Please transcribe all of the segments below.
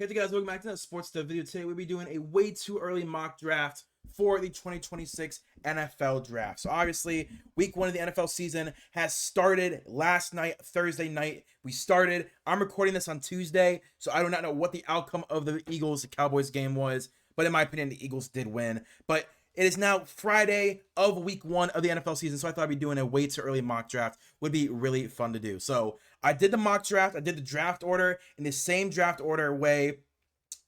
Hey guys, welcome back to the Sports Stuff video. Today we'll be doing a way too early mock draft for the 2026 NFL draft. So obviously, week one of the NFL season has started last night, Thursday night. We started. I'm recording this on Tuesday, so I do not know what the outcome of the Eagles-Cowboys game was, but in my opinion, the Eagles did win. But it is now Friday of week one of the NFL season, so I thought I'd be doing a way too early mock draft. Would be really fun to do. So I did the mock draft. I did the draft order in the same draft order way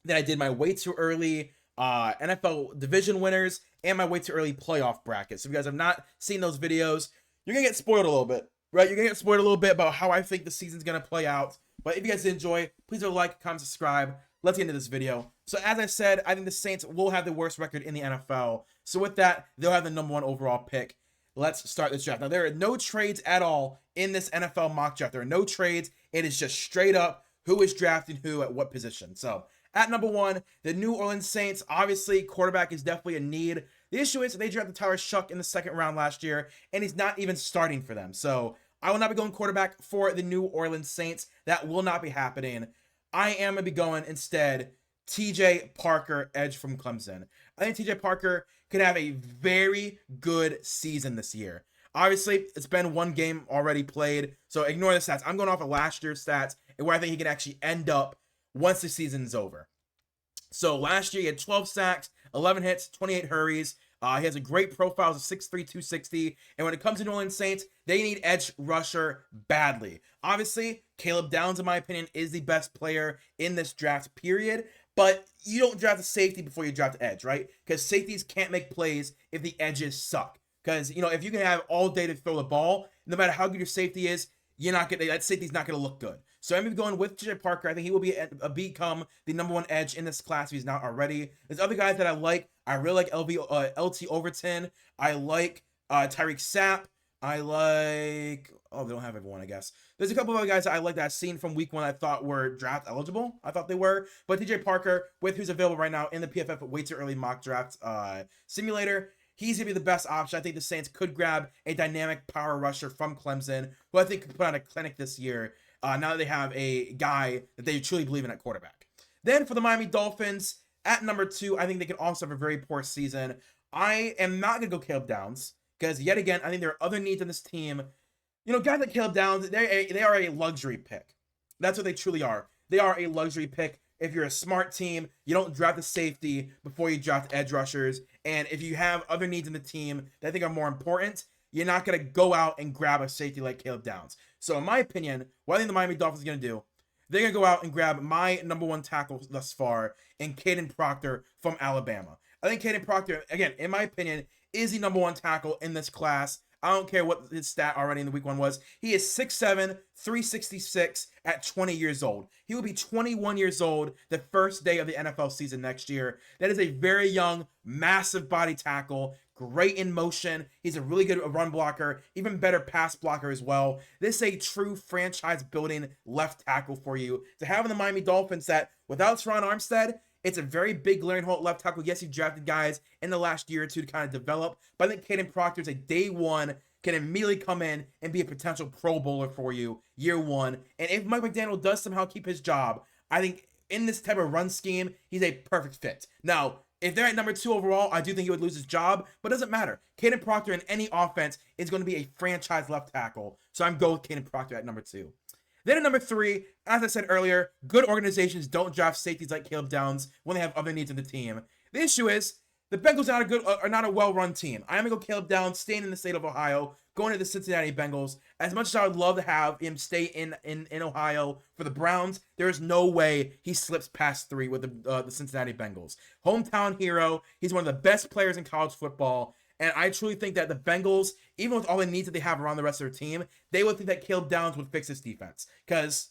that I did my way too early NFL division winners and my way too early playoff brackets. So if you guys have not seen those videos, you're going to get spoiled a little bit, right? You're going to get spoiled a little bit about how I think the season's going to play out. But if you guys did enjoy, please do like, comment, subscribe. Let's get into this video. So as I said, I think the Saints will have the worst record in the NFL. So with that, they'll have the #1 overall pick. Let's start this draft. Now, there are no trades at all in this NFL mock draft. There are no trades. It is just straight up who is drafting who at what position. So at #1, the New Orleans Saints. Obviously, quarterback is definitely a need. The issue is they drafted Tyler Shough in the second round last year, and he's not even starting for them. So I will not be going quarterback for the New Orleans Saints. That will not be happening. I am going to be going instead TJ Parker, edge from Clemson. I think TJ Parker could have a very good season this year. Obviously, it's been one game already played, so ignore the stats. I'm going off of last year's stats and where I think he can actually end up once the season's over. So last year he had 12 sacks, 11 hits, 28 hurries. He has a great profile as a 6'3", 260. And when it comes to New Orleans Saints, they need edge rusher badly. Obviously, Caleb Downs, in my opinion, is the best player in this draft, period. But you don't draft a safety before you draft edge, right? Because safeties can't make plays if the edges suck. Because, if you can have all day to throw the ball, no matter how good your safety is, that safety's not going to look good. So I'm going to be going with TJ Parker. I think he will become the #1 edge in this class if he's not already. There's other guys that I like. I really like LT Overton. I like Tyreek Sapp. I like... Oh, they don't have everyone, I guess. There's a couple of other guys that I like that I've seen from week one I thought were draft eligible. I thought they were. But TJ Parker, with who's available right now in the PFF way too early mock draft simulator, he's going to be the best option. I think the Saints could grab a dynamic power rusher from Clemson, who I think could put on a clinic this year, now that they have a guy that they truly believe in at quarterback. Then for the Miami Dolphins, at #2, I think they could also have a very poor season. I am not going to go Caleb Downs, because yet again, I think there are other needs on this team. Guys like Caleb Downs, they are a luxury pick. That's what they truly are. They are a luxury pick. If you're a smart team, you don't draft a safety before you draft edge rushers. And if you have other needs in the team that I think are more important, you're not going to go out and grab a safety like Caleb Downs. So in my opinion, what I think the Miami Dolphins are going to do, they're going to go out and grab my #1 tackle thus far in Kadyn Proctor from Alabama. I think Kadyn Proctor, again, in my opinion, is the #1 tackle in this class. I don't care what his stat already in the week one was. He is 6'7", 366 at 20 years old. He will be 21 years old the first day of the NFL season next year. That is a very young, massive body tackle, great in motion. He's a really good run blocker, even better pass blocker as well. This is a true franchise-building left tackle for you. To have in the Miami Dolphins that, without Teron Armstead, it's a very big glaring hole at left tackle. Yes, he drafted guys in the last year or two to kind of develop, but I think Kadyn Proctor is a day one, can immediately come in and be a potential Pro Bowler for you year one. And if Mike McDaniel does somehow keep his job, I think in this type of run scheme, he's a perfect fit. Now, if they're at #2 overall, I do think he would lose his job, but it doesn't matter. Kadyn Proctor in any offense is going to be a franchise left tackle. So I'm going with Kadyn Proctor at #2. Then at #3, as I said earlier, good organizations don't draft safeties like Caleb Downs when they have other needs in the team. The issue is the Bengals are not a well-run team. I am going to go Caleb Downs, staying in the state of Ohio, going to the Cincinnati Bengals. As much as I would love to have him stay in Ohio for the Browns, there is no way he slips past 3 with the Cincinnati Bengals. Hometown hero. He's one of the best players in college football. And I truly think that the Bengals, even with all the needs that they have around the rest of their team, they would think that Caleb Downs would fix this defense. Because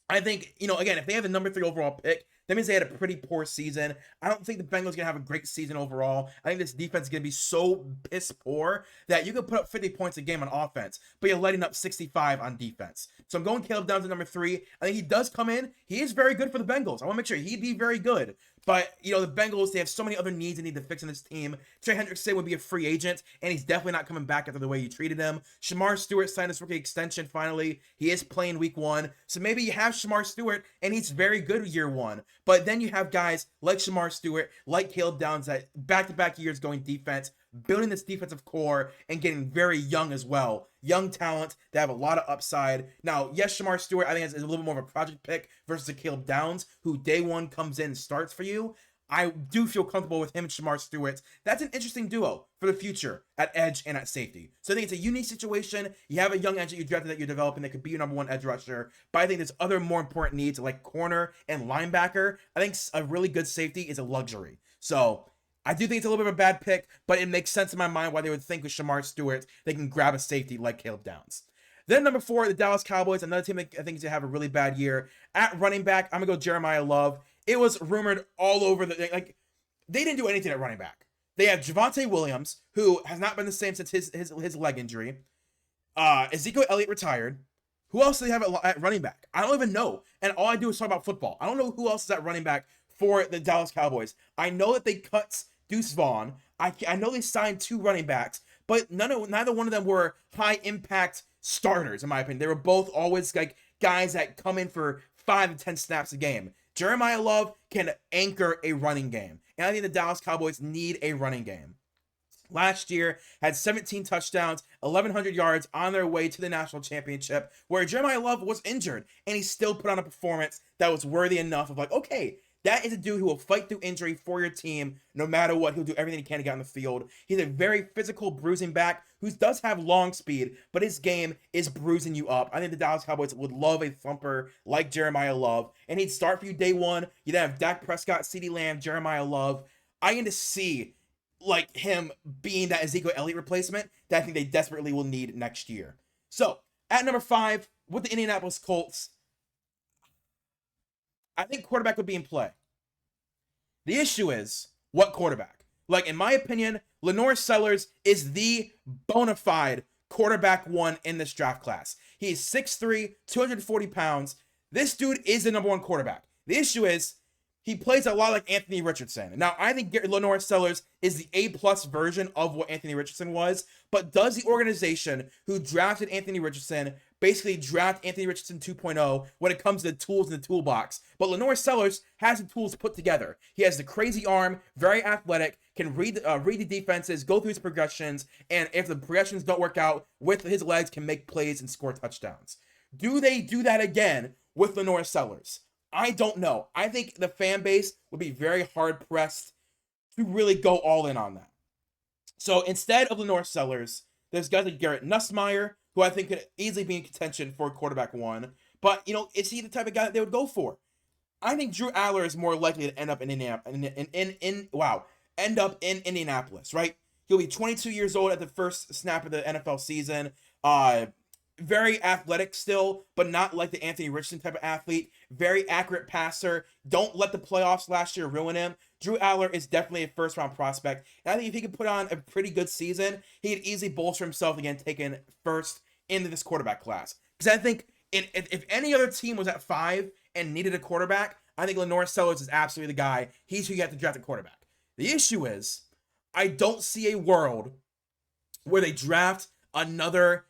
I think, again, if they have the #3 overall pick, that means they had a pretty poor season. I don't think the Bengals are going to have a great season overall. I think this defense is going to be so piss poor that you could put up 50 points a game on offense, but you're letting up 65 on defense. So I'm going Caleb Downs at #3. I think he does come in. He is very good for the Bengals. I want to make sure he'd be very good. But, the Bengals, they have so many other needs they need to fix in this team. Trey Hendrickson would be a free agent, and he's definitely not coming back after the way you treated him. Shamar Stewart signed his rookie extension finally. He is playing week one. So maybe you have Shamar Stewart, and he's very good year one. But then you have guys like Shamar Stewart, like Caleb Downs, that back-to-back years going defense, building this defensive core and getting very young as well. Young talent that have a lot of upside. Now, yes, Shamar Stewart, I think is a little bit more of a project pick versus a Caleb Downs, who day one comes in and starts for you. I do feel comfortable with him and Shamar Stewart. That's an interesting duo for the future at edge and at safety. So I think it's a unique situation. You have a young edge that you drafted that you're developing that could be your number one edge rusher. But I think there's other more important needs like corner and linebacker. I think a really good safety is a luxury. So I do think it's a little bit of a bad pick, but it makes sense in my mind why they would think with Shamar Stewart, they can grab a safety like Caleb Downs. Then number 4, the Dallas Cowboys, another team that I think is going to have a really bad year. At running back, I'm going to go Jeremiah Love. It was rumored all over they didn't do anything at running back. They have Javonte Williams, who has not been the same since his leg injury. Ezekiel Elliott retired. Who else do they have at running back? I don't even know. And all I do is talk about football. I don't know who else is at running back for the Dallas Cowboys. I know that they cut Deuce Vaughn. I know they signed 2 running backs, but neither one of them were high impact starters, in my opinion. They were both always like guys that come in for 5 to 10 snaps a game. Jeremiah Love can anchor a running game, and I think the Dallas Cowboys need a running game. Last year, had 17 touchdowns, 1,100 yards on their way to the national championship, where Jeremiah Love was injured, and he still put on a performance that was worthy enough of like, okay, that is a dude who will fight through injury for your team no matter what. He'll do everything he can to get on the field. He's a very physical bruising back who does have long speed, but his game is bruising you up. I think the Dallas Cowboys would love a thumper like Jeremiah Love, and he'd start for you day one. You'd have Dak Prescott, CeeDee Lamb, Jeremiah Love. I get to see like him being that Ezekiel Elliott replacement that I think they desperately will need next year. So at number 5 with the Indianapolis Colts, I think quarterback would be in play. The issue is, what quarterback? Like, in my opinion, Lenore Sellers is the bona fide quarterback 1 in this draft class. He is 6'3", 240 pounds. This dude is the number 1 quarterback. The issue is, he plays a lot like Anthony Richardson. Now, I think Lenore Sellers is the A+ version of what Anthony Richardson was, but does the organization who drafted Anthony Richardson basically draft Anthony Richardson 2.0 when it comes to the tools in the toolbox? But Lenore Sellers has the tools put together. He has the crazy arm, very athletic, can read the defenses, go through his progressions, and if the progressions don't work out, with his legs can make plays and score touchdowns. Do they do that again with Lenore Sellers? I don't know. I think the fan base would be very hard pressed to really go all in on that. So instead of Lenore Sellers, there's guys like Garrett Nussmeier, who I think could easily be in contention for quarterback 1. But, is he the type of guy that they would go for? I think Drew Aller is more likely to end up in Indianapolis, right? He'll be 22 years old at the first snap of the NFL season. Very athletic still, but not like the Anthony Richardson type of athlete. Very accurate passer. Don't let the playoffs last year ruin him. Drew Aller is definitely a first-round prospect. And I think if he could put on a pretty good season, he could easily bolster himself again, taken first into this quarterback class. Because I think if any other team was at 5 and needed a quarterback, I think Lenore Sellers is absolutely the guy. He's who you have to draft a quarterback. The issue is, I don't see a world where they draft another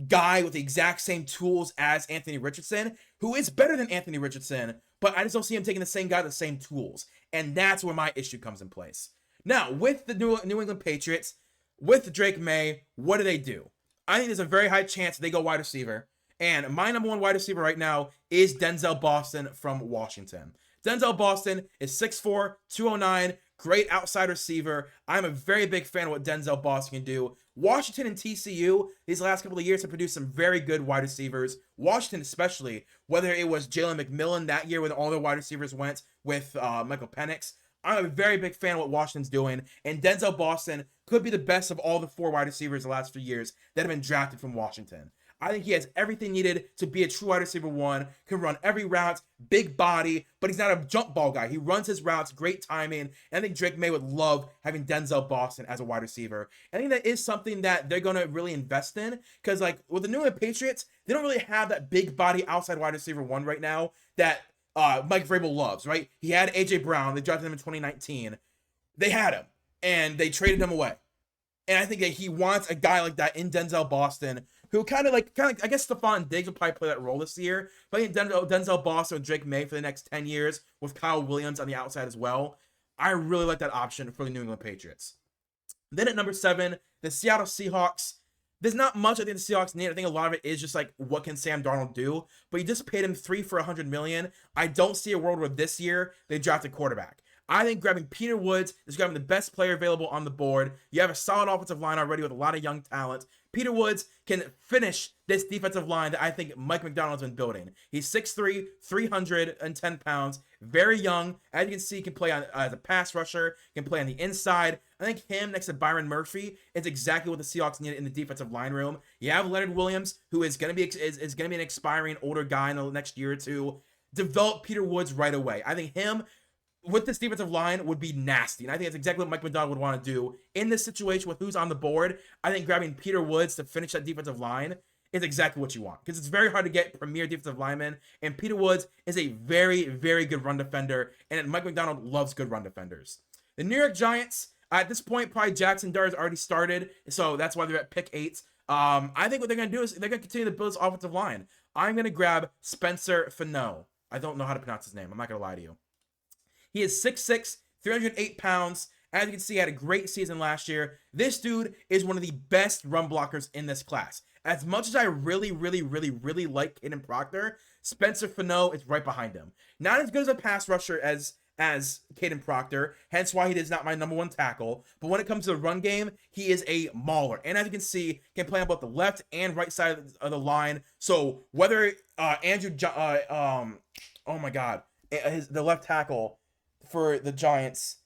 guy with the exact same tools as Anthony Richardson, who is better than Anthony Richardson, but I just don't see him taking the same guy with the same tools. And that's where my issue comes in place. Now, with the New England Patriots, with Drake May, what do? I think there's a very high chance they go wide receiver. And my number 1 wide receiver right now is Denzel Boston from Washington. Denzel Boston is 6'4", 209, great outside receiver. I'm a very big fan of what Denzel Boston can do. Washington and TCU, these last couple of years, have produced some very good wide receivers. Washington especially, whether it was Jalen McMillan that year when all their wide receivers went with Michael Penix. I'm a very big fan of what Washington's doing, and Denzel Boston could be the best of all the 4 wide receivers the last few years that have been drafted from Washington. I think he has everything needed to be a true wide receiver 1, can run every route, big body, but he's not a jump ball guy. He runs his routes, great timing, and I think Drake May would love having Denzel Boston as a wide receiver. I think that is something that they're going to really invest in, because like with the New England Patriots, they don't really have that big body outside wide receiver 1 right now that Mike Vrabel loves, right? He had A.J. Brown. They drafted him in 2019. They had him, and they traded him away. And I think that he wants a guy like that in Denzel Boston, who kind of, I guess Stephon Diggs will probably play that role this year. But I think Denzel Boston with Drake May for the next 10 years with Kyle Williams on the outside as well. I really like that option for the New England Patriots. Then at number 7, the Seattle Seahawks. There's not much I think the Seahawks need. I think a lot of it is just like, what can Sam Darnold do? But you just paid him 3 for $100 million. I don't see a world where this year they draft a quarterback. I think grabbing Peter Woods is grabbing the best player available on the board. You have a solid offensive line already with a lot of young talent. Peter Woods can finish this defensive line that I think Mike Macdonald's been building. He's 6'3", 310 pounds, very young. As you can see, can play as a pass rusher, can play on the inside. I think him next to Byron Murphy is exactly what the Seahawks need in the defensive line room. You have Leonard Williams, who is going to be is going to be an expiring older guy in the next year or two. Develop Peter Woods right away. I think him with this defensive line would be nasty. And I think that's exactly what Mike Macdonald would want to do in this situation with who's on the board. I think grabbing Peter Woods to finish that defensive line is exactly what you want, because it's very hard to get premier defensive linemen. And Peter Woods is a very, very good run defender. And Mike Macdonald loves good run defenders. The New York Giants, at this point, probably Jackson Dart has already started. So that's why they're at pick 8. I think what they're going to do is they're going to continue to build this offensive line. I'm going to grab Spencer Fano. I don't know how to pronounce his name. I'm not going to lie to you. He is 6'6", 308 pounds. As you can see, he had a great season last year. This dude is one of the best run blockers in this class. As much as I really, really, really, really like Kadyn Proctor, Spencer Fano is right behind him. Not as good as a pass rusher as Kadyn Proctor, hence why he is not my number 1 tackle. But when it comes to the run game, he is a mauler. And as you can see, can play on both the left and right side of the line. So whether the left tackle for the Giants,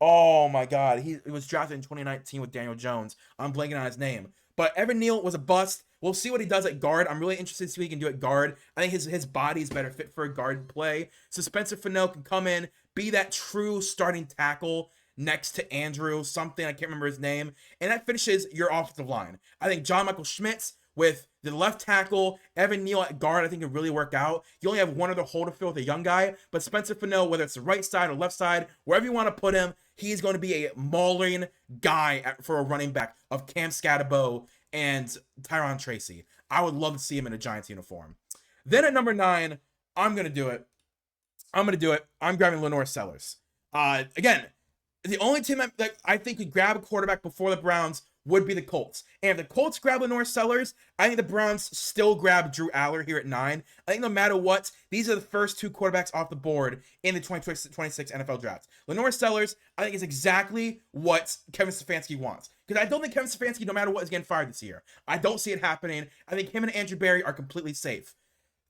oh my God, he was drafted in 2019 with Daniel Jones. I'm blanking on his name. But Evan Neal was a bust. We'll see what he does at guard. I'm really interested to see what he can do at guard. I think his body's better fit for a guard play. So Spencer Fano can come in, be that true starting tackle next to Andrew, something, I can't remember his name. And that finishes your offensive line. I think John Michael Schmitz with the left tackle, Evan Neal at guard, I think it really work out. You only have one other hole to fill with a young guy, but Spencer Fano, whether it's the right side or left side, wherever you want to put him, he's going to be a mauling guy for a running back of Cam Scatterbo and Tyron Tracy. I would love to see him in a Giants uniform. Then at number 9, I'm going to do it. I'm grabbing Lenore Sellers. Again, the only team that I think could grab a quarterback before the Browns would be the Colts. And if the Colts grab Lenore Sellers, I think the Browns still grab Drew Aller here at 9. I think no matter what, these are the first 2 quarterbacks off the board in the 2026 NFL draft. Lenore Sellers, I think, is exactly what Kevin Stefanski wants. Because I don't think Kevin Stefanski, no matter what, is getting fired this year. I don't see it happening. I think him and Andrew Berry are completely safe.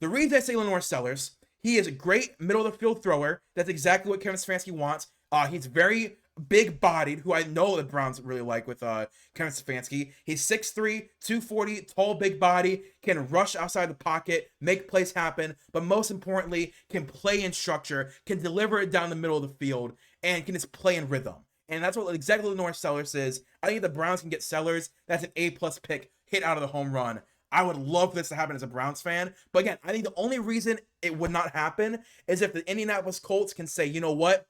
The reason I say Lenore Sellers, he is a great middle-of-the-field thrower. That's exactly what Kevin Stefanski wants. He's very big-bodied, who I know the Browns really like with Kevin Stefanski. He's 6'3", 240, tall, big body, can rush outside the pocket, make plays happen, but most importantly, can play in structure, can deliver it down the middle of the field, and can just play in rhythm. And that's what exactly Lenore Sellers is. I think if the Browns can get Sellers, that's an A-plus pick, hit out of the home run. I would love for this to happen as a Browns fan. But again, I think the only reason it would not happen is if the Indianapolis Colts can say, you know what?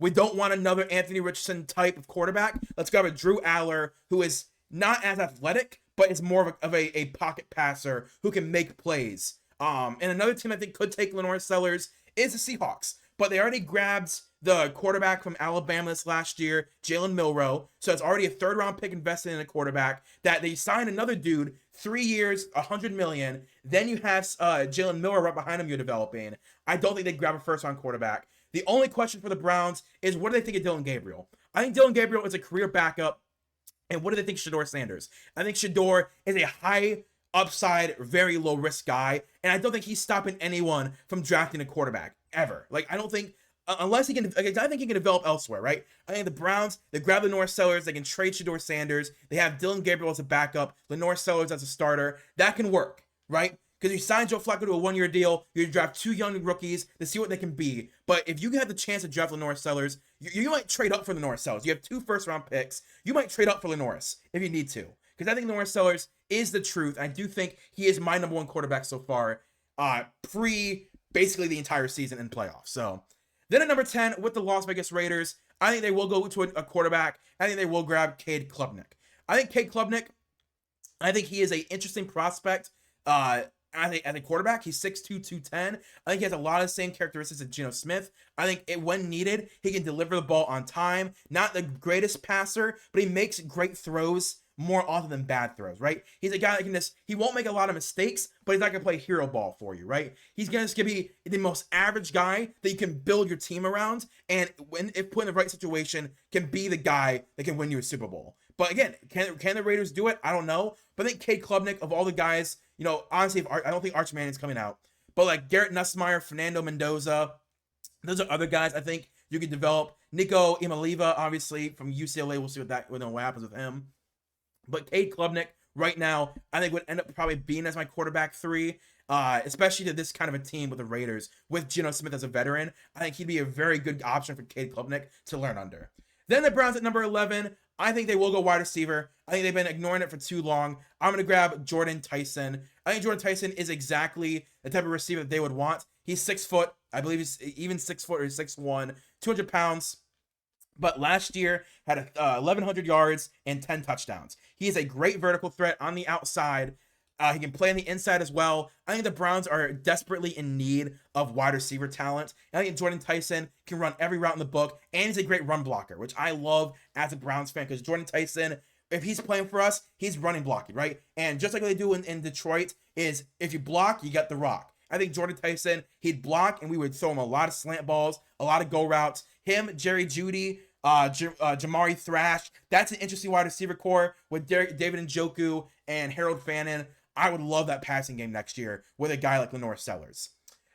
We don't want another Anthony Richardson type of quarterback. Let's grab a Drew Aller, who is not as athletic, but is more of a pocket passer who can make plays. And another team I think could take Lenore Sellers is the Seahawks. But they already grabbed the quarterback from Alabama this last year, Jalen Milroe. So it's already a 3rd-round pick invested in a quarterback. That they signed another dude, 3 years, $100 million. Then you have Jalen Milroe right behind him you're developing. I don't think they grab a 1st-round quarterback. The only question for the Browns is, what do they think of Dylan Gabriel? I think Dylan Gabriel is a career backup. And what do they think of Shedeur Sanders? I think Shedeur is a high upside, very low risk guy. And I don't think he's stopping anyone from drafting a quarterback ever. Like, I don't think, unless he can, I think he can develop elsewhere, right? I think the Browns, they grab Lenore Sellers, they can trade Shedeur Sanders. They have Dylan Gabriel as a backup, Lenore Sellers as a starter. That can work, right? Because you sign Joe Flacco to a 1-year deal, you draft 2 young rookies to see what they can be. But if you have the chance to draft Lenore Sellers, you might trade up for Lenore Sellers. You have 2 first-round picks. You might trade up for Lenoris if you need to. Because I think Lenore Sellers is the truth. I do think he is my number 1 quarterback so far, basically the entire season in playoffs. So then at number 10, with the Las Vegas Raiders, I think they will go to a quarterback. I think they will grab Cade Klubnik. I think Cade Klubnik, I think he is an interesting prospect. I think as a quarterback, he's 6'2", 210. I think he has a lot of the same characteristics as Geno Smith. I think when needed, he can deliver the ball on time. Not the greatest passer, but he makes great throws more often than bad throws, right? He's a guy that can he won't make a lot of mistakes, but he's not going to play hero ball for you, right? He's going to be the most average guy that you can build your team around, and if put in the right situation, can be the guy that can win you a Super Bowl. But again, can the Raiders do it? I don't know. But I think Cade Klubnik, of all the guys, honestly, I don't think Arch Manning's coming out. But like Garrett Nussmeier, Fernando Mendoza, those are other guys I think you can develop. Nico Imaliva, obviously, from UCLA. We'll see what happens with him. But Cade Klubnik, right now, I think would end up probably being as my quarterback 3, especially to this kind of a team with the Raiders, with Geno Smith as a veteran. I think he'd be a very good option for Cade Klubnik to learn under. Then the Browns at number 11. I think they will go wide receiver. I think they've been ignoring it for too long. I'm going to grab Jordan Tyson. I think Jordan Tyson is exactly the type of receiver that they would want. He's 6 foot. I believe he's even 6 foot or 6'1", 200 pounds. But last year had 1,100 yards and 10 touchdowns. He is a great vertical threat on the outside. He can play on the inside as well. I think the Browns are desperately in need of wide receiver talent. And I think Jordan Tyson can run every route in the book, and he's a great run blocker, which I love as a Browns fan, because Jordan Tyson, if he's playing for us, he's running blocking, right? And just like they do in Detroit, is if you block, you get the rock. I think Jordan Tyson, he'd block, and we would throw him a lot of slant balls, a lot of go routes. Him, Jerry Jeudy, Jamari Thrash. That's an interesting wide receiver core with David Njoku and Harold Fannin. I would love that passing game next year with a guy like Lenore Sellers.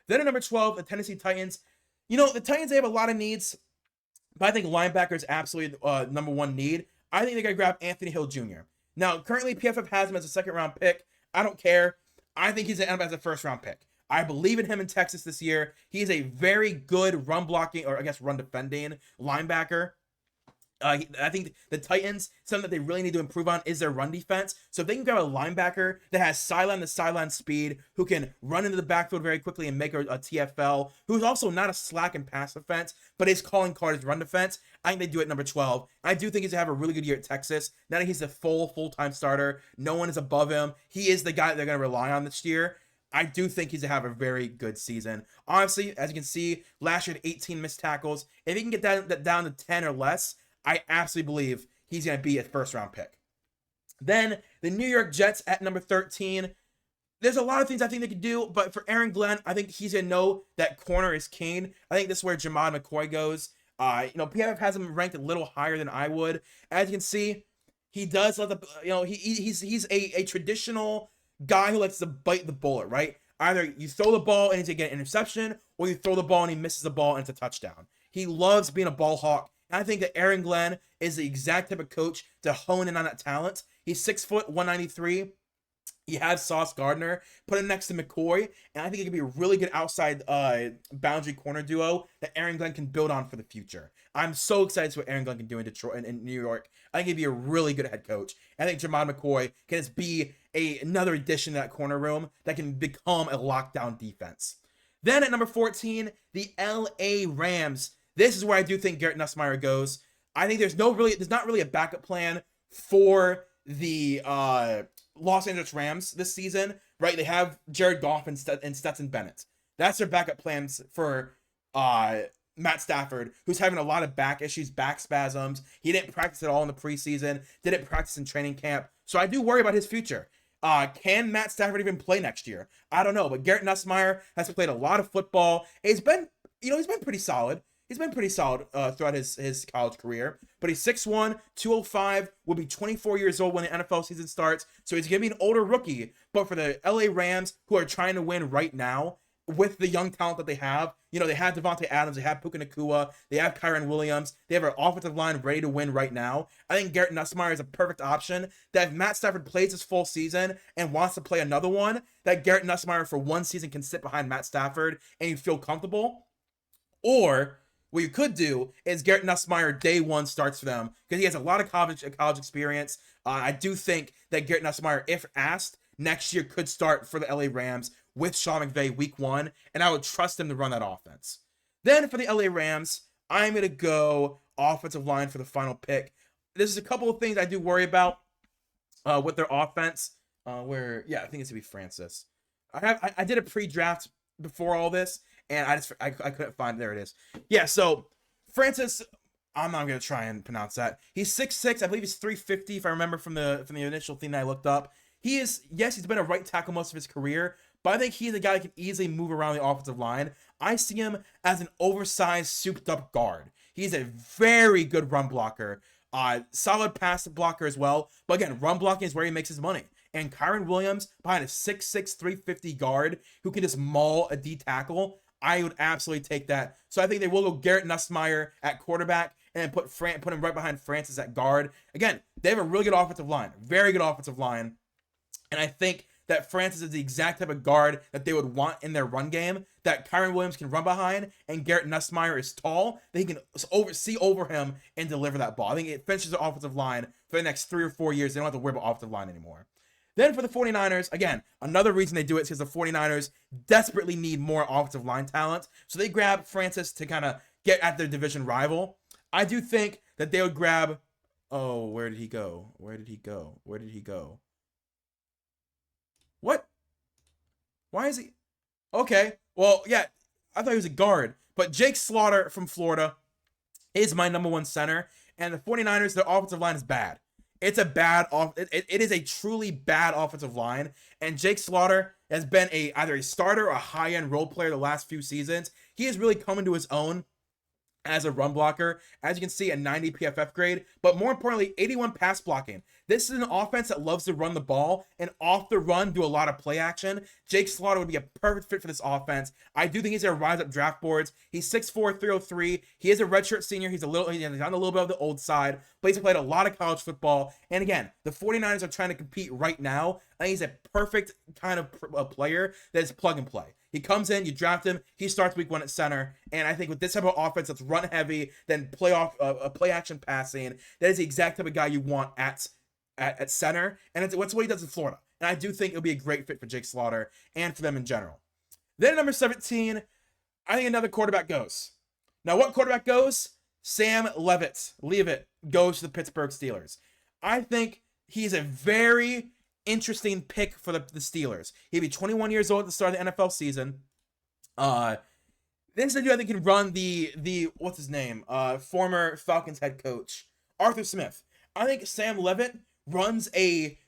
Then at number 12, the Tennessee Titans. The Titans, they have a lot of needs, but I think linebacker is absolutely number one need. I think they're going to grab Anthony Hill Jr. Now, currently PFF has him as a second-round pick. I don't care. I think he's going to end up as a first-round pick. I believe in him in Texas this year. He is a very good run blocking, or I guess run defending linebacker. I think the Titans, something that they really need to improve on is their run defense. So if they can grab a linebacker that has sideline-to-sideline speed, who can run into the backfield very quickly and make a TFL, who's also not a slack in pass defense, but his calling card is run defense, I think they do it at number 12. I do think he's going to have a really good year at Texas. Now that he's a full-time starter, no one is above him. He is the guy that they're going to rely on this year. I do think he's going to have a very good season. Honestly, as you can see, last year had 18 missed tackles. If he can get that down to 10 or less, I absolutely believe he's going to be a first-round pick. Then the New York Jets at number 13. There's a lot of things I think they could do, but for Aaron Glenn, I think he's going to know that corner is king. I think this is where Jamad McCoy goes. PFF has him ranked a little higher than I would. As you can see, he does let he's a traditional guy who likes to bite the bullet, right? Either you throw the ball and he's going to get an interception, or you throw the ball and he misses the ball and it's a touchdown. He loves being a ball hawk. And I think that Aaron Glenn is the exact type of coach to hone in on that talent. He's 6 foot, 193. He has Sauce Gardner, put him next to McCoy, and I think it could be a really good outside boundary corner duo that Aaron Glenn can build on for the future. I'm so excited to see what Aaron Glenn can do in Detroit and in New York. I think he'd be a really good head coach. I think Jamad McCoy can just be another addition to that corner room that can become a lockdown defense. Then at number 14, the LA Rams. This is where I do think Garrett Nussmeier goes. I think there's not really a backup plan for the Los Angeles Rams this season, right? They have Jared Goff and Stetson Bennett. That's their backup plans for Matt Stafford, who's having a lot of back issues, back spasms. He didn't practice at all in the preseason, didn't practice in training camp. So I do worry about his future. Can Matt Stafford even play next year? I don't know, but Garrett Nussmeier has played a lot of football. He's been pretty solid. He's been pretty solid throughout his college career, but he's 6'1", 205, will be 24 years old when the NFL season starts, so he's going to be an older rookie. But for the LA Rams, who are trying to win right now, with the young talent that they have, they have Devontae Adams, they have Puka Nacua, they have Kyron Williams, they have an offensive line ready to win right now. I think Garrett Nussmeier is a perfect option, that if Matt Stafford plays his full season and wants to play another one, that Garrett Nussmeier for one season can sit behind Matt Stafford and you feel comfortable. Or what you could do is Garrett Nussmeier day one starts for them, because he has a lot of college experience. I do think that Garrett Nussmeier, if asked, next year could start for the LA Rams with Sean McVay week 1, and I would trust him to run that offense. Then for the LA Rams, I'm going to go offensive line for the final pick. There's a couple of things I do worry about. with their offense. I think it's gonna be Francis. I did a pre-draft before all this, and I couldn't find it. There it is. Yeah, so Francis, I'm not gonna try and pronounce that. He's 6'6", I believe he's 350 if I remember from the initial thing that I looked up. He's been a right tackle most of his career, but I think he's a guy that can easily move around the offensive line. I see him as an oversized, souped up guard. He's a very good run blocker, solid pass blocker as well. But again, run blocking is where he makes his money. And Kyren Williams behind a 6'6", 350 guard who can just maul a D tackle, I would absolutely take that. So I think they will go Garrett Nussmeier at quarterback and put him right behind Francis at guard. Again, they have a really good offensive line, very good offensive line. And I think that Francis is the exact type of guard that they would want in their run game, that Kyren Williams can run behind, and Garrett Nussmeier is tall, that he can see over him and deliver that ball. I think it finishes the offensive line for the next 3 or 4 years. They don't have to worry about offensive line anymore. Then for the 49ers, again, another reason they do it is because the 49ers desperately need more offensive line talent. So they grab Francis to kind of get at their division rival. I do think that they would grab... Oh, where did he go? Where did he go? Where did he go? What? Why is he... Okay, well, yeah, I thought he was a guard. But Jake Slaughter from Florida is my number one center. And the 49ers, their offensive line is bad. It's a bad it is a truly bad offensive line, and Jake Slaughter has been either a starter or a high-end role player the last few seasons. He has really come into his own as a run blocker. As you can see, a 90 PFF grade, but more importantly, 81 pass blocking. This is an offense that loves to run the ball, and off the run do a lot of play action. Jake Slaughter would be a perfect fit for this offense. I do think he's going to rise up draft boards. He's 6'4", 303. He is a redshirt senior. He's on a little bit of the old side, but he's played a lot of college football. And again, the 49ers are trying to compete right now. I think he's a perfect kind of player that is plug and play. He comes in, you draft him, he starts week 1 at center, and I think with this type of offense that's run heavy, then play action passing, that is the exact type of guy you want at center, and it's what he does in Florida. And I do think it'll be a great fit for Jake Slaughter and for them in general. Then at number 17, I think another quarterback goes. Now, what quarterback goes? Sam Leavitt goes to the Pittsburgh Steelers. I think he's a very interesting pick for the Steelers. He'd be 21 years old at the start of the NFL season. This dude I think can run the what's his name? Former Falcons head coach, Arthur Smith. I think Sam Leavitt runs a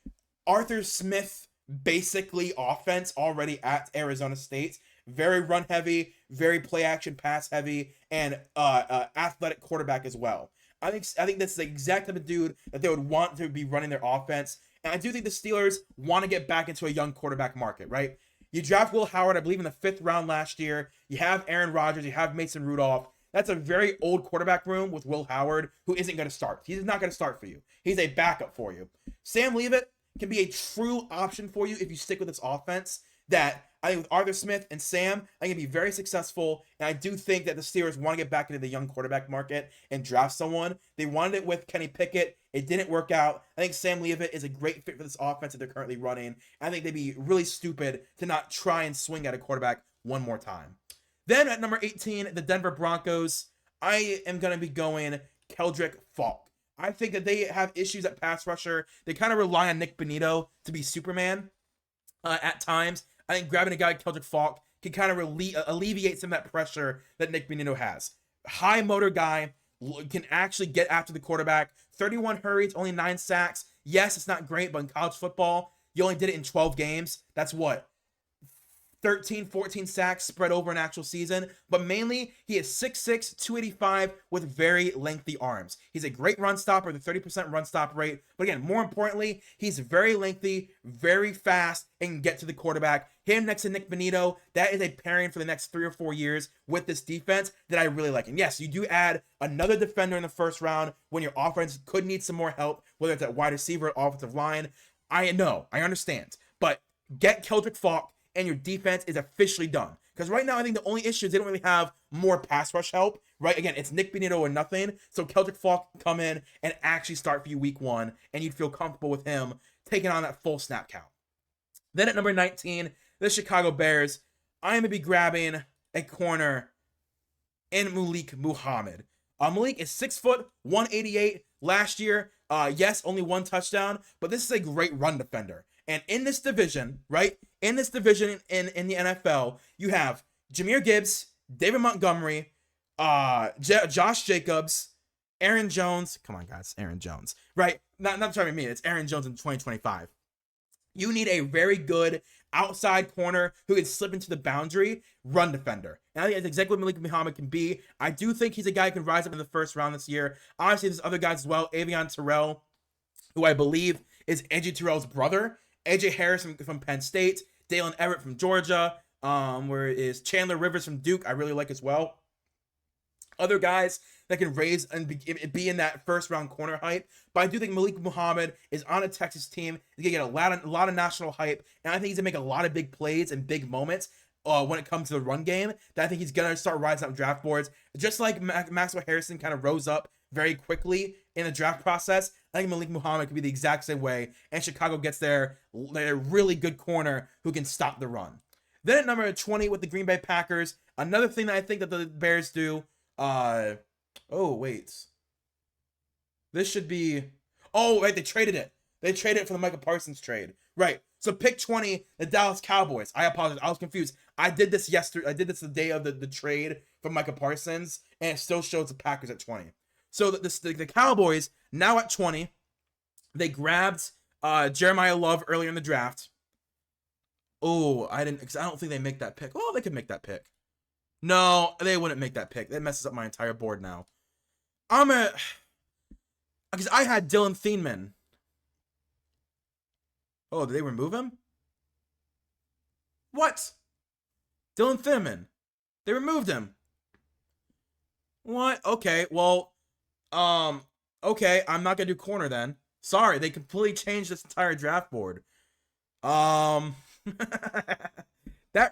Arthur Smith basically offense already at Arizona State. Very run heavy, very play action pass heavy, and athletic quarterback as well. I think that's the exact type of dude that they would want to be running their offense. And I do think the Steelers want to get back into a young quarterback market, right? You draft Will Howard, I believe, in the 5th round last year. You have Aaron Rodgers, you have Mason Rudolph. That's a very old quarterback room with Will Howard, who isn't going to start. He's not going to start for you. He's a backup for you. Sam Leavitt can be a true option for you if you stick with this offense that I think with Arthur Smith and Sam, I think it'd be very successful. And I do think that the Steelers want to get back into the young quarterback market and draft someone. They wanted it with Kenny Pickett. It didn't work out. I think Sam Leavitt is a great fit for this offense that they're currently running. I think they'd be really stupid to not try and swing at a quarterback one more time. Then at number 18, the Denver Broncos, I am going to be going Keldrick Falk. I think that they have issues at pass rusher. They kind of rely on Nick Bonitto to be Superman at times. I think grabbing a guy like Keldrick Falk can kind of alleviate some of that pressure that Nick Bonitto has. High motor guy, can actually get after the quarterback. 31 hurries, only 9 sacks. Yes, it's not great, but in college football, you only did it in 12 games. That's what? 13, 14 sacks spread over an actual season, but mainly he is 6'6", 285 with very lengthy arms. He's a great run stopper, the 30% run stop rate, but again, more importantly, he's very lengthy, very fast, and can get to the quarterback. Him next to Nick Bonitto, that is a pairing for the next 3 or 4 years with this defense that I really like. And yes, you do add another defender in the first round when your offense could need some more help, whether it's at wide receiver or offensive line. I know, I understand, but get Keldrick Falk, and your defense is officially done. Because right now, I think the only issue is they don't really have more pass rush help, right? Again, it's Nick Bonitto or nothing. So Keldrick Falk can come in and actually start for you week 1, and you'd feel comfortable with him taking on that full snap count. Then at number 19, the Chicago Bears, I'm going to be grabbing a corner in Malik Muhammad. Malik is 6 foot, 188. Last year, Yes, only 1 touchdown, but this is a great run defender. And in this division, right? In this division in the NFL, you have Jahmyr Gibbs, David Montgomery, Josh Jacobs, Aaron Jones. Come on, guys, Aaron Jones, right? Not trying to me. It's Aaron Jones in 2025. You need a very good outside corner who can slip into the boundary run defender. And I think that's exactly what Malik Muhammad can be. I do think he's a guy who can rise up in the first round this year. Obviously, there's other guys as well. Avion Terrell, who I believe is AJ Terrell's brother. AJ Harris from Penn State. Dalen Everett from Georgia. Where is Chandler Rivers from Duke? I really like as well. Other guys that can raise and be in that first round corner hype. But I do think Malik Muhammad is on a Texas team. He's going to get a lot of national hype. And I think he's going to make a lot of big plays and big moments when it comes to the run game. That I think he's going to start rising up draft boards. Just like Maxwell Harrison kind of rose up very quickly in the draft process, I think Malik Muhammad could be the exact same way. And Chicago gets their really good corner who can stop the run. Then at number 20 with the Green Bay Packers, another thing that I think that the Bears do. Oh, wait. This should be... Oh, right, they traded it. They traded it for the Michael Parsons trade. Right. So pick 20, the Dallas Cowboys. I apologize. I was confused. I did this yesterday. I did this the day of the trade for Michael Parsons, and it still shows the Packers at 20. So the Cowboys, now at 20, they grabbed Jeremiah Love earlier in the draft. Oh, I don't think they make that pick. Oh, they could make that pick. No, they wouldn't make that pick. That messes up my entire board now. Because I had Dylan Thieneman. Oh, did they remove him? What? Dylan Thieneman. They removed him. What? Okay, well, okay, I'm not gonna do corner then. Sorry, they completely changed this entire draft board. That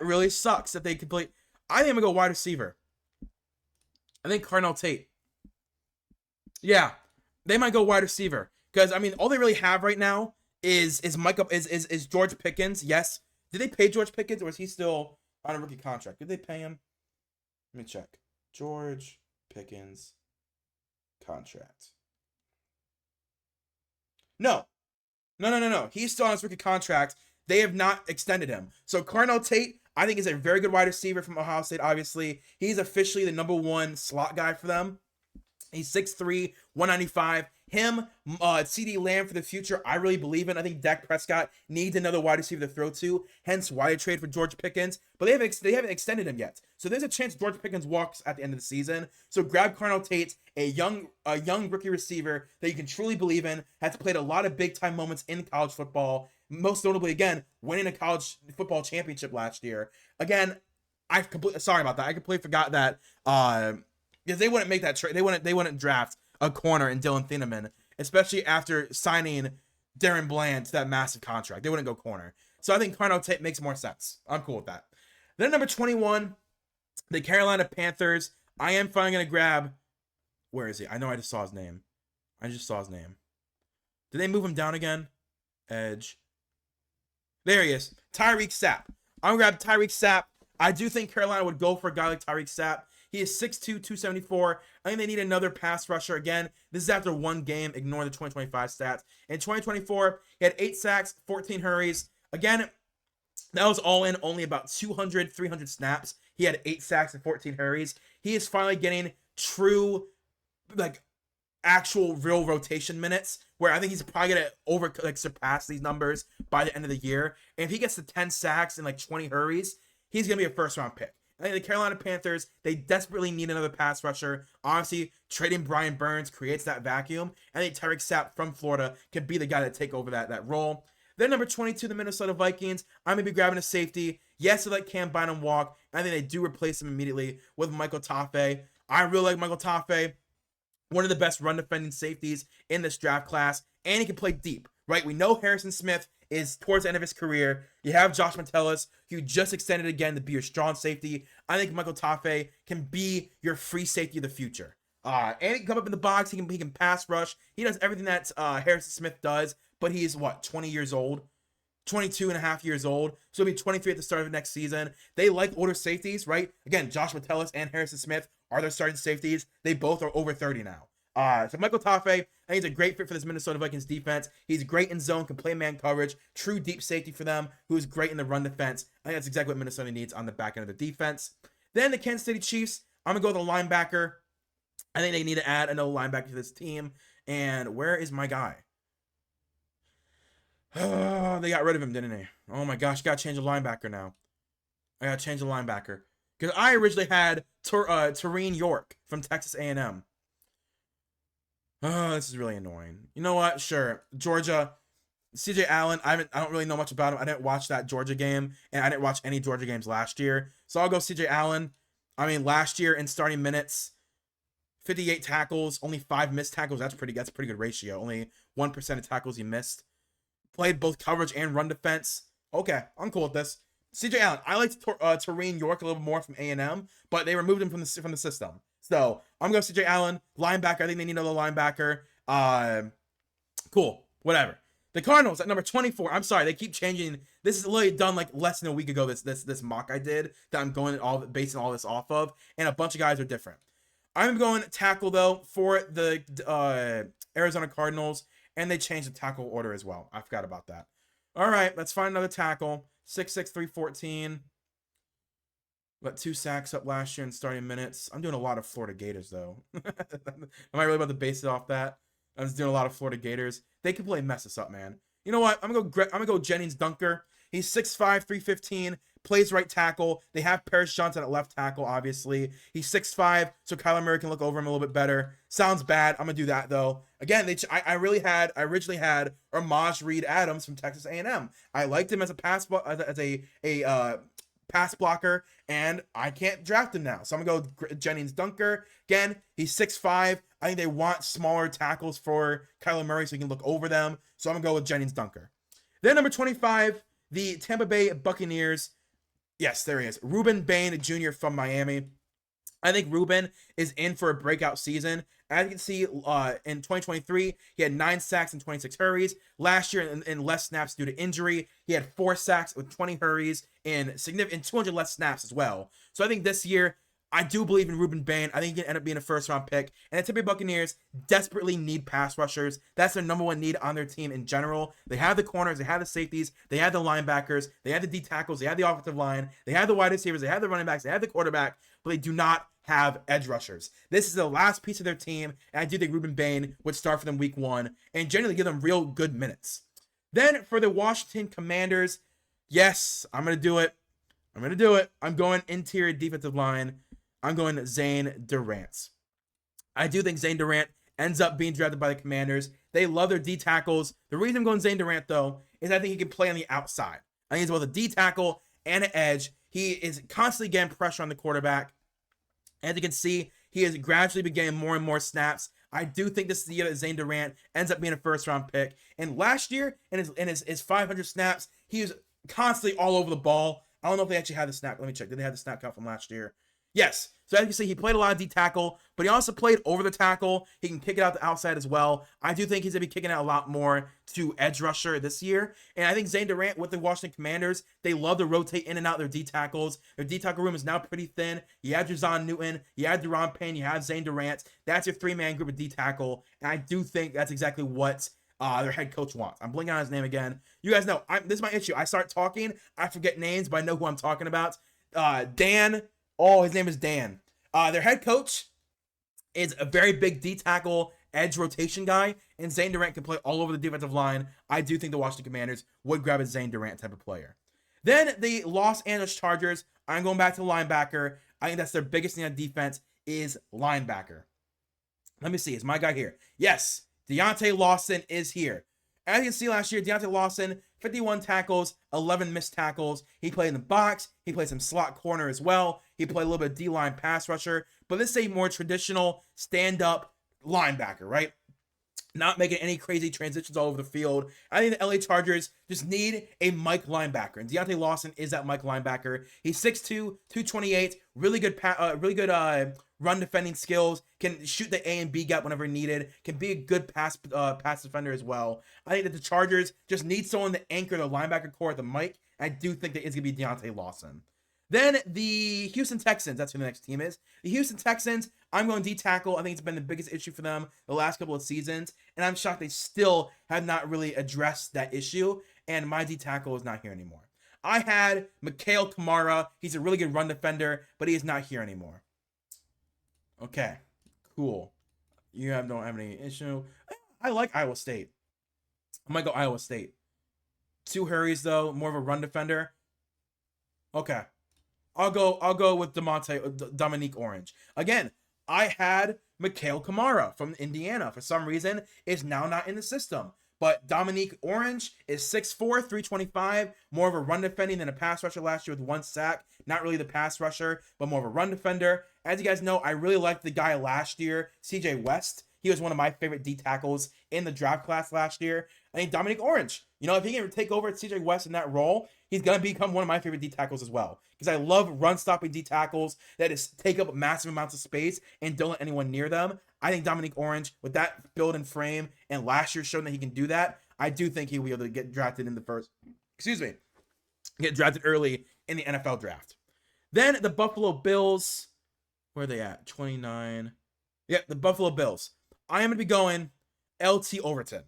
really sucks that they complete. I think I'm gonna go wide receiver. I think Carnell Tate. Yeah, they might go wide receiver because I mean all they really have right now is George Pickens. Yes, did they pay George Pickens or is he still on a rookie contract? Did they pay him? Let me check. George Pickens contract. No. He's still on his rookie contract. They have not extended him. So Carnell Tate, I think, is a very good wide receiver from Ohio State, obviously. He's officially the number 1 slot guy for them. He's 6'3", 195. Him, CeeDee Lamb for the future, I really believe in. I think Dak Prescott needs another wide receiver to throw to, hence why they trade for George Pickens. But they haven't extended him yet. So there's a chance George Pickens walks at the end of the season. So grab Carnell Tate, a young rookie receiver that you can truly believe in, has played a lot of big-time moments in college football, most notably, again, winning a college football championship last year. Again, sorry about that. I completely forgot that because they wouldn't make that trade. They wouldn't draft a corner in Dylan Thieneman, especially after signing Darren Bland to that massive contract. They wouldn't go corner. So I think Carnell Tate makes more sense. I'm cool with that. Then number 21, the Carolina Panthers. I am finally going to grab... Where is he? I know I just saw his name. Did they move him down again? Edge. There he is. Tyreek Sapp. I'm going to grab Tyreek Sapp. I do think Carolina would go for a guy like Tyreek Sapp. He is 6'2", 274. I think they need another pass rusher. Again, this is after one game. Ignore the 2025 stats. In 2024, he had 8 sacks, 14 hurries. Again, that was all in only about 200, 300 snaps. He had 8 sacks and 14 hurries. He is finally getting true, actual real rotation minutes, where I think he's probably gonna surpass these numbers by the end of the year. And if he gets to 10 sacks and 20 hurries, he's gonna be a first round pick. I think the Carolina Panthers, they desperately need another pass rusher. Honestly, trading Brian Burns creates that vacuum. I think Tyreek Sapp from Florida can be the guy to take over that role. Then number 22, the Minnesota Vikings. I'm going to be grabbing a safety. Yes, they let Cam Bynum walk. I think they do replace him immediately with Michael Taffe. I really like Michael Taffe. One of the best run defending safeties in this draft class. And he can play deep, right? We know Harrison Smith is towards the end of his career. You have Josh Metellus, who just extended again to be your strong safety. I think Michael Taffe can be your free safety of the future. And he can come up in the box. He can pass rush. He does everything that Harrison Smith does, but he's 20 years old? 22 and a half years old. So he'll be 23 at the start of next season. They like older safeties, right? Again, Josh Metellus and Harrison Smith are their starting safeties. They both are over 30 now. So Michael Tafe, I think he's a great fit for this Minnesota Vikings defense. He's great in zone, can play man coverage, true deep safety for them, who's great in the run defense. I think that's exactly what Minnesota needs on the back end of the defense. Then the Kansas City Chiefs, I'm going to go with a linebacker. I think they need to add another linebacker to this team. And where is my guy? Oh, they got rid of him, didn't they? Oh my gosh, got to change the linebacker now. I got to change the linebacker. Because I originally had Terrene York from Texas A&M. Oh, this is really annoying. You know what? Sure. Georgia, CJ Allen, I don't really know much about him. I didn't watch that Georgia game, and I didn't watch any Georgia games last year. So I'll go CJ Allen. I mean, last year in starting minutes, 58 tackles, only 5 missed tackles. That's pretty good ratio. Only 1% of tackles he missed. Played both coverage and run defense. Okay, I'm cool with this. CJ Allen, I liked Terrene York a little more from A&M, but they removed him from the system. So I'm going to CJ Allen, linebacker. I think they need another linebacker. Cool, whatever. The Cardinals at number 24. I'm sorry, they keep changing. This is literally done like less than a week ago. This mock I did that I'm basing all this off of, and a bunch of guys are different. I'm going tackle though for the Arizona Cardinals, and they changed the tackle order as well. I forgot about that. All right, let's find another tackle. 6'6", 314. Got 2 sacks up last year in starting minutes. I'm doing a lot of Florida Gators, though. Am I really about to base it off that? I'm just doing a lot of Florida Gators. They can play mess us up, man. You know what? I'm gonna go Jennings Dunker. He's 6'5", 315. Plays right tackle. They have Paris Johnson at left tackle, obviously. He's 6'5", so Kyler Murray can look over him a little bit better. Sounds bad. I'm gonna do that though. Again, I originally had Armaj Reed Adams from Texas A&M. I liked him as a pass blocker, and I can't draft him now. So I'm gonna go Jennings Dunker. Again, he's 6'5". I think they want smaller tackles for Kyler Murray so he can look over them. So I'm gonna go with Jennings Dunker. Then number 25, the Tampa Bay Buccaneers. Yes, there he is. Ruben Bain Jr. from Miami. I think Ruben is in for a breakout season. As you can see, in 2023, he had 9 sacks and 26 hurries. Last year, in less snaps due to injury, he had 4 sacks with 20 hurries and 200 less snaps as well. So I think this year, I do believe in Ruben Bain. I think he can end up being a first-round pick. And the Tampa Bay Buccaneers desperately need pass rushers. That's their number one need on their team in general. They have the corners, they have the safeties, they have the linebackers, they have the D tackles, they have the offensive line, they have the wide receivers, they have the running backs, they have the quarterback, but they do not have edge rushers. This is the last piece of their team, and I do think Ruben Bain would start for them week 1 and generally give them real good minutes. Then for the Washington Commanders, yes, I'm going to do it. I'm going interior defensive line. I'm going Zane Durant. I do think Zane Durant ends up being drafted by the Commanders. They love their D tackles. The reason I'm going Zane Durant, though, is I think he can play on the outside. I think he's both a D tackle and an edge. He is constantly getting pressure on the quarterback. As you can see, he has gradually been getting more and more snaps. I do think this is the year that Zane Durant ends up being a first-round pick. And last year, in his 500 snaps, he was constantly all over the ball. I don't know if they actually had the snap. Let me check. Did they have the snap count from last year? Yes. So as you can see, he played a lot of D tackle, but he also played over the tackle. He can kick it out the outside as well. I do think he's going to be kicking out a lot more to edge rusher this year. And I think Zane Durant with the Washington Commanders, they love to rotate in and out their D tackles. Their D tackle room is now pretty thin. You have Jazon Newton, you have Deron Payne, you have Zane Durant. That's your 3-man group of D tackle. And I do think that's exactly what their head coach wants. I'm blinking on his name again. You guys know, this is my issue. I start talking, I forget names, but I know who I'm talking about. Dan. Oh, his name is Dan. Their head coach is a very big D tackle edge rotation guy, and Zane Durant can play all over the defensive line. I do think the Washington Commanders would grab a Zane Durant type of player. Then the Los Angeles Chargers, I'm going back to linebacker. I think that's their biggest thing on defense is linebacker. Let me see. Is my guy here? Yes. Deontay Lawson is here. As you can see last year, Deontay Lawson, 51 tackles, 11 missed tackles. He played in the box. He played some slot corner as well. He played a little bit of D-line pass rusher. But this is a more traditional stand-up linebacker, right? Not making any crazy transitions all over the field. I think the LA Chargers just need a Mike linebacker, and Deontay Lawson is that Mike linebacker. He's 6'2", 228, really good run defending skills, can shoot the A and B gap whenever needed, can be a good pass defender as well. I think that the Chargers just need someone to anchor the linebacker core at the Mike. I do think that it's going to be Deontay Lawson. Then the Houston Texans, that's who the next team is. The Houston Texans, I'm going D tackle. I think it's been the biggest issue for them the last couple of seasons, and I'm shocked they still have not really addressed that issue, and my D tackle is not here anymore. I had Mikhail Kamara. He's a really good run defender, but he is not here anymore. Okay, cool. Don't have any issue. I like Iowa State. I might go Iowa State. 2 hurries though, more of a run defender. Okay. I'll go with Dominique Orange. Again, I had Mikhail Kamara from Indiana. For some reason, is now not in the system. But Dominique Orange is 6'4", 325, more of a run defending than a pass rusher last year with 1 sack. Not really the pass rusher, but more of a run defender. As you guys know, I really liked the guy last year, CJ West. He was one of my favorite D tackles in the draft class last year. I think Dominique Orange, if he can take over at CJ West in that role, he's going to become one of my favorite D tackles as well. Because I love run-stopping D tackles that take up massive amounts of space and don't let anyone near them. I think Dominique Orange, with that build and frame, and last year showing that he can do that, I do think he'll be able to get drafted in the first, get drafted early in the NFL draft. Then the Buffalo Bills, where are they at? 29. Yep, the Buffalo Bills. I am going to be going LT Overton.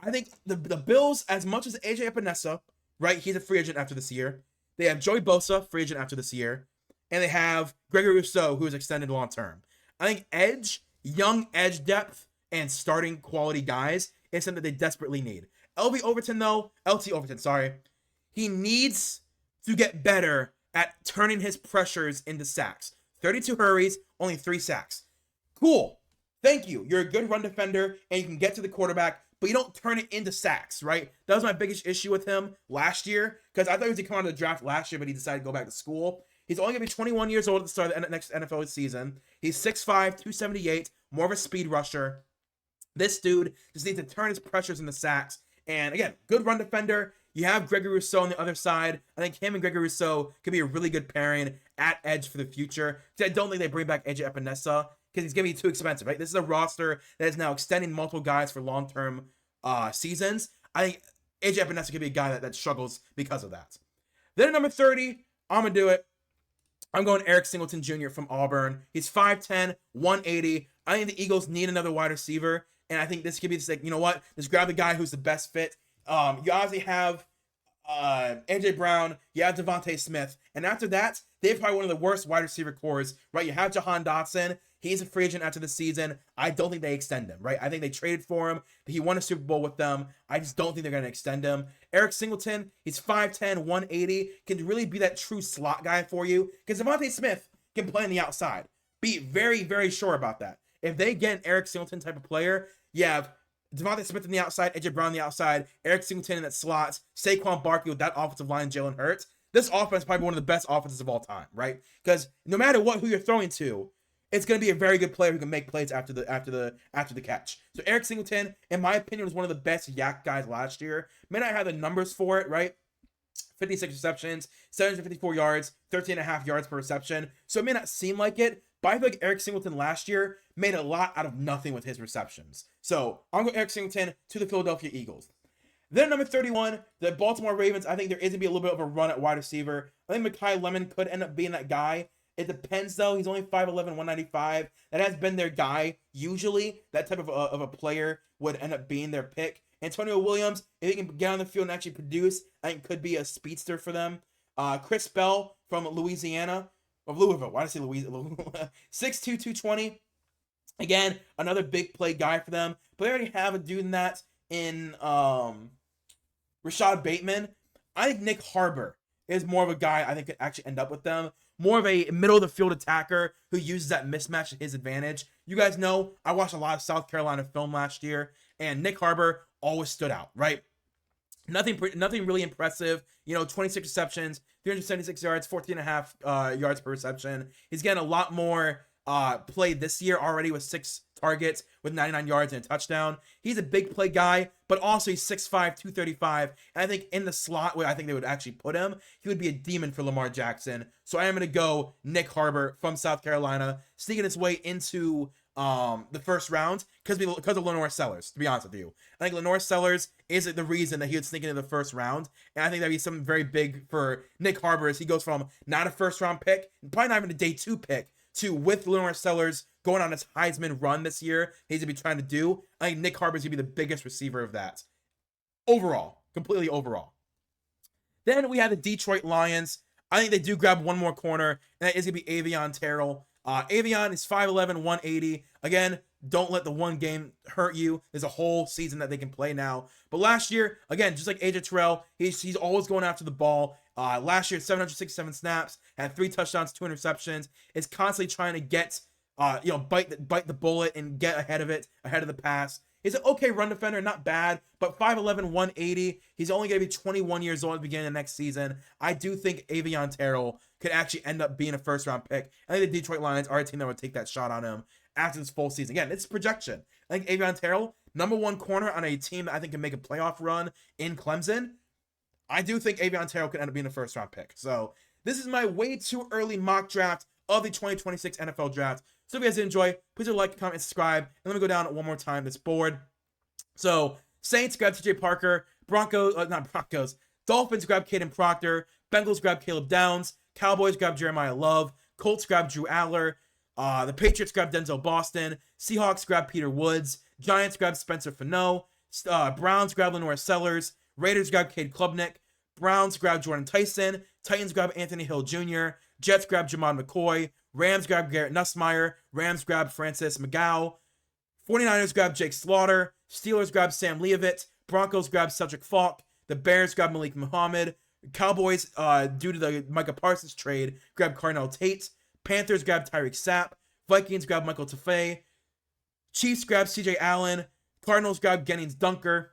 I think the Bills, as much as AJ Epinesa, right, he's a free agent after this year. They have Joey Bosa, free agent after this year. And they have Gregory Rousseau, who is extended long term. I think young edge depth, and starting quality guys is something they desperately need. LT Overton, he needs to get better at turning his pressures into sacks. 32 hurries, only 3 sacks. Cool. Thank you. You're a good run defender, and you can get to the quarterback, but you don't turn it into sacks, right? That was my biggest issue with him last year, because I thought he was going to come out of the draft last year, but he decided to go back to school. He's only going to be 21 years old at the start of the next NFL season. He's 6'5", 278, more of a speed rusher. This dude just needs to turn his pressures into sacks. And again, good run defender. You have Gregory Rousseau on the other side. I think him and Gregory Rousseau could be a really good pairing at edge for the future. I don't think they bring back AJ Epinesa, because he's going to be too expensive, right? This is a roster that is now extending multiple guys for long-term seasons. I think AJ Epinesa could be a guy that struggles because of that. Then at number 30, I'm going to do it. I'm going Eric Singleton Jr. from Auburn. He's 5'10", 180. I think the Eagles need another wide receiver, and I think this could be just like, you know what? Just grab the guy who's the best fit. You obviously have AJ Brown, you have Devontae Smith, and after that, they have probably one of the worst wide receiver cores, right? You have Jahan Dotson. He's a free agent after the season. I don't think they extend him, right? I think they traded for him. He won a Super Bowl with them. I just don't think they're going to extend him. Eric Singleton, he's 5'10", 180, can really be that true slot guy for you, because Devontae Smith can play on the outside. Be very, very sure about that. If they get an Eric Singleton type of player, you have Devontae Smith on the outside, AJ Brown on the outside, Eric Singleton in that slot, Saquon Barkley with that offensive line, Jalen Hurts. This offense is probably one of the best offenses of all time, right? Because no matter who you're throwing to, it's going to be a very good player who can make plays after the catch. So Eric Singleton, in my opinion, was one of the best yak guys last year. May not have the numbers for it, right? 56 receptions, 754 yards, 13.5 yards per reception. So it may not seem like it, but I feel like Eric Singleton last year made a lot out of nothing with his receptions. So I'm going Eric Singleton to the Philadelphia Eagles. Then number 31, the Baltimore Ravens. I think there is going to be a little bit of a run at wide receiver. I think Mekhi Lemon could end up being that guy. It depends, though. He's only 5'11", 195. That has been their guy. Usually, that type of a player would end up being their pick. Antonio Williams, if he can get on the field and actually produce, I think could be a speedster for them. Chris Bell from Louisiana. Of Louisville. Why did I say Louisiana? 6'2", 220. Again, another big play guy for them. But they already have a dude in that in Rashad Bateman. I think Nick Harbor is more of a guy I think could actually end up with them. More of a middle-of-the-field attacker who uses that mismatch to his advantage. You guys know I watched a lot of South Carolina film last year, and Nick Harbor always stood out, right? Nothing really impressive. 26 receptions, 376 yards, 14.5 yards per reception. He's getting a lot more play this year already with 6 targets with 99 yards and a touchdown. He's a big play guy, but also he's 6'5", 235. And I think in the slot where I think they would actually put him, he would be a demon for Lamar Jackson. So I am going to go Nick Harbor from South Carolina, sneaking his way into the first round because of Lenore Sellers, to be honest with you. I think Lenore Sellers is the reason that he would sneak into the first round, and I think that'd be something very big for Nick Harbor as he goes from not a first round pick, probably not even a day 2 pick, to with Lenore Sellers going on his Heisman run this year, he's gonna be trying to do. I think Nick Harbor's gonna be the biggest receiver of that. Overall, completely overall. Then we have the Detroit Lions. I think they do grab one more corner, and that is going to be Avion Terrell. Avion is 5'11", 180. Again, don't let the one game hurt you. There's a whole season that they can play now. But last year, again, just like AJ Terrell, he's always going after the ball. Last year, 767 snaps, had 3 touchdowns, 2 interceptions. Is constantly trying to get, bite the bullet and get ahead of the pass. He's an okay run defender, not bad, but 5'11", 180. He's only going to be 21 years old at the beginning of next season. I do think Avion Terrell could actually end up being a first-round pick. I think the Detroit Lions are a team that would take that shot on him after this full season. Again, it's projection. I think Avion Terrell, number 1 corner on a team that I think can make a playoff run in Clemson. I do think Avion Terrell could end up being a first-round pick. So this is my way too early mock draft of the 2026 NFL Draft. So if you guys did enjoy, please like, comment, and subscribe. And let me go down one more time this board. So Saints grab TJ Parker, Dolphins grab Caden Proctor, Bengals grab Caleb Downs, Cowboys grab Jeremiah Love, Colts grab Drew Adler, the Patriots grab Denzel Boston, Seahawks grab Peter Woods, Giants grab Spencer Fano, Browns grab Lenore Sellers, Raiders grab Cade Klubnik, Browns grab Jordan Tyson, Titans grab Anthony Hill Jr., Jets grab Jamon McCoy, Rams grab Garrett Nussmeier, Rams grab Francis McGow, 49ers grab Jake Slaughter, Steelers grab Sam Leavitt, Broncos grab Cedric Falk, the Bears grab Malik Muhammad, Cowboys, due to the Micah Parsons trade, grab Carnell Tate, Panthers grab Tyreek Sapp, Vikings grab Michael Tafay, Chiefs grab CJ Allen, Cardinals grab Gennings Dunker,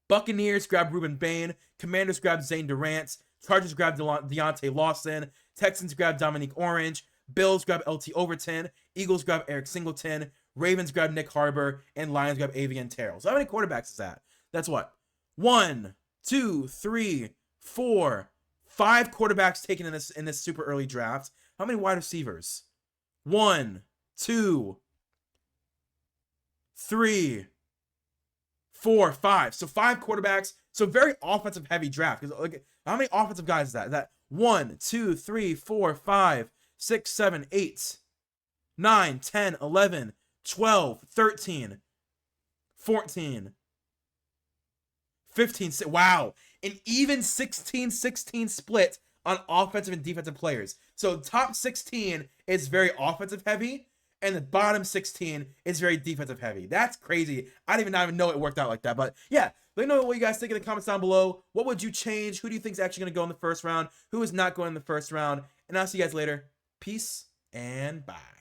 Buccaneers grab Ruben Bain, Commanders grab Zane Durant, Chargers grab Deontay Lawson, Texans grab Dominique Orange, Bills grab LT Overton, Eagles grab Eric Singleton, Ravens grab Nick Harbor, and Lions grab Avion Terrell. So how many quarterbacks is that? That's what? 1, 2, 3, 4, 5 quarterbacks taken in this super early draft. How many wide receivers? 1, 2, 3, 4, 5. So 5 quarterbacks. So very offensive heavy draft. Because look, how many offensive guys is that? Is that 1, 2, 3, 4, 5, 6, 7, 8, 9, 10, 11, 12, 13, 14, 15. Wow. An even 16-16 split on offensive and defensive players. So top 16 is very offensive heavy, and the bottom 16 is very defensive heavy. That's crazy. I didn't even know it worked out like that. But yeah, let me know what you guys think in the comments down below. What would you change? Who do you think is actually going to go in the first round? Who is not going in the first round? And I'll see you guys later. Peace and bye.